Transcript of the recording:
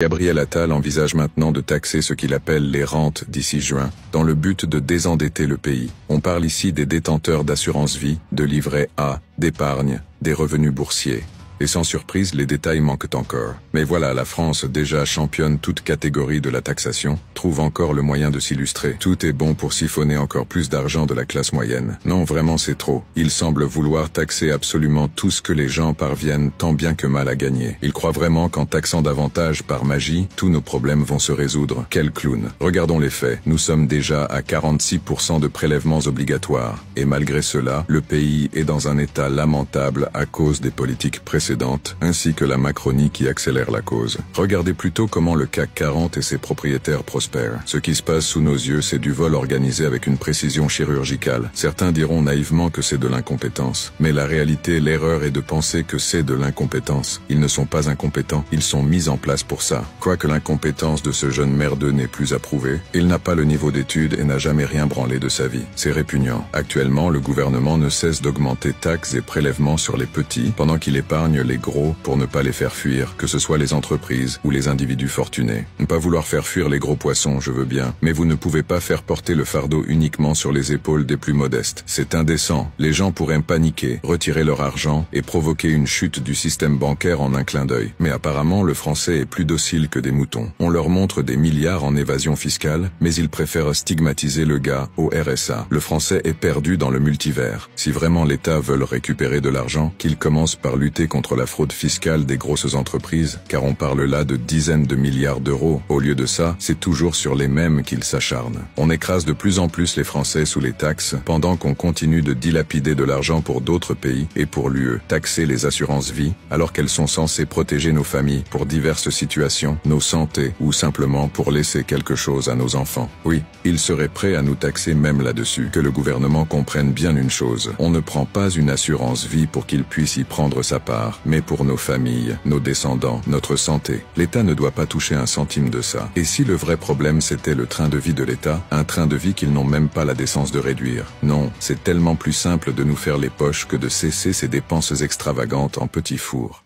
Gabriel Attal envisage maintenant de taxer ce qu'il appelle les rentes d'ici juin, dans le but de désendetter le pays. On parle ici des détenteurs d'assurance vie, de livret A, d'épargne, des revenus boursiers. Et sans surprise, les détails manquent encore. Mais voilà, la France, déjà championne toute catégorie de la taxation, trouve encore le moyen de s'illustrer. Tout est bon pour siphonner encore plus d'argent de la classe moyenne. Non, vraiment c'est trop. Il semble vouloir taxer absolument tout ce que les gens parviennent tant bien que mal à gagner. Il croit vraiment qu'en taxant davantage par magie, tous nos problèmes vont se résoudre. Quel clown. Regardons les faits. Nous sommes déjà à 46% de prélèvements obligatoires. Et malgré cela, le pays est dans un état lamentable à cause des politiques précédentes, ainsi que la Macronie qui accélère la cause. Regardez plutôt comment le CAC 40 et ses propriétaires prospèrent. Ce qui se passe sous nos yeux, c'est du vol organisé avec une précision chirurgicale. Certains diront naïvement que c'est de l'incompétence. Mais la réalité, l'erreur est de penser que c'est de l'incompétence. Ils ne sont pas incompétents, ils sont mis en place pour ça. Quoique l'incompétence de ce jeune merdeux n'est plus approuvée, il n'a pas le niveau d'études et n'a jamais rien branlé de sa vie. C'est répugnant. Actuellement, le gouvernement ne cesse d'augmenter taxes et prélèvements sur les petits, pendant qu'il épargne les gros pour ne pas les faire fuir, que ce soit les entreprises ou les individus fortunés. Ne pas vouloir faire fuir les gros poissons, je veux bien, mais vous ne pouvez pas faire porter le fardeau uniquement sur les épaules des plus modestes. C'est indécent. Les gens pourraient paniquer, retirer leur argent et provoquer une chute du système bancaire en un clin d'œil. Mais apparemment, le français est plus docile que des moutons. On leur montre des milliards en évasion fiscale, mais ils préfèrent stigmatiser le gars au RSA. Le français est perdu dans le multivers. Si vraiment l'État veut récupérer de l'argent, qu'il commence par lutter contre la fraude fiscale des grosses entreprises, car on parle là de dizaines de milliards d'euros. Au lieu de ça, c'est toujours sur les mêmes qu'ils s'acharnent. On écrase de plus en plus les Français sous les taxes, pendant qu'on continue de dilapider de l'argent pour d'autres pays et pour l'UE. Taxer les assurances vie, alors qu'elles sont censées protéger nos familles pour diverses situations, nos santé, ou simplement pour laisser quelque chose à nos enfants. Oui, ils seraient prêts à nous taxer même là-dessus. Que le gouvernement comprenne bien une chose, on ne prend pas une assurance vie pour qu'il puisse y prendre sa part, mais pour nos familles, nos descendants, notre santé. L'État ne doit pas toucher un centime de ça. Et si le vrai problème c'était le train de vie de l'État, un train de vie qu'ils n'ont même pas la décence de réduire. Non, c'est tellement plus simple de nous faire les poches que de cesser ces dépenses extravagantes en petits fours.